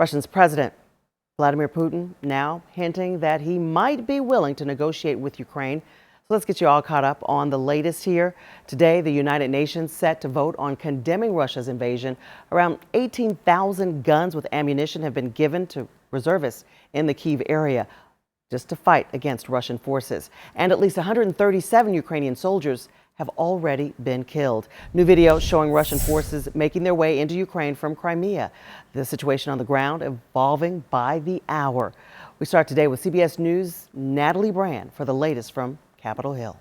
Russia's President Vladimir Putin now hinting that he might be willing to negotiate with Ukraine. So let's get you all caught up on the latest here. Today, the United Nations set to vote on condemning Russia's invasion. Around 18,000 guns with ammunition have been given to reservists in the Kyiv area just to fight against Russian forces. And at least 137 Ukrainian soldiers have already been killed. New video showing Russian forces making their way into Ukraine from Crimea. The situation on the ground evolving by the hour. We start today with CBS News' Natalie Brand for the latest from Capitol Hill.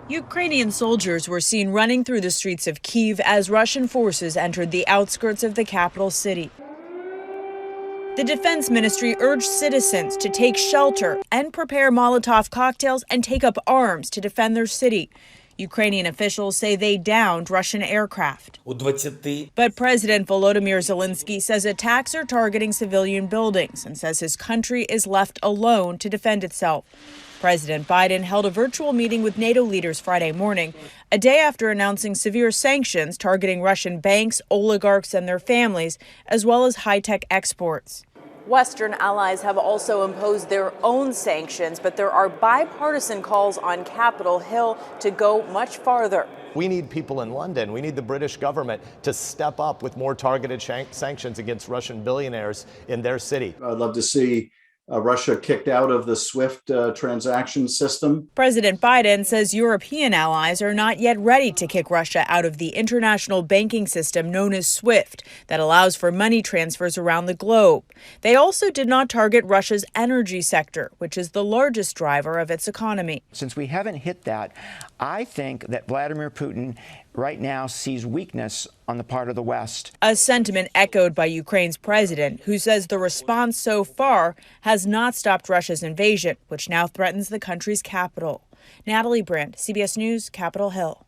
Ukrainian soldiers were seen running through the streets of Kyiv as Russian forces entered the outskirts of the capital city. The defense ministry urged citizens to take shelter and prepare Molotov cocktails and take up arms to defend their city. Ukrainian officials say they downed Russian aircraft. But President Volodymyr Zelensky says attacks are targeting civilian buildings and says his country is left alone to defend itself. President Biden held a virtual meeting with NATO leaders Friday morning, a day after announcing severe sanctions targeting Russian banks, oligarchs, and their families, as well as high-tech exports. Western allies have also imposed their own sanctions, but there are bipartisan calls on Capitol Hill to go much farther. We need people in London. We need the British government to step up with more targeted sanctions against Russian billionaires in their city. I'd love to see Russia kicked out of the SWIFT transaction system. President Biden says European allies are not yet ready to kick Russia out of the international banking system known as SWIFT that allows for money transfers around the globe. They also did not target Russia's energy sector, which is the largest driver of its economy. Since we haven't hit that, I think that Vladimir Putin right now sees weakness on the part of the West. A sentiment echoed by Ukraine's president, who says the response so far has not stopped Russia's invasion, which now threatens the country's capital. Natalie Brand, CBS News, Capitol Hill.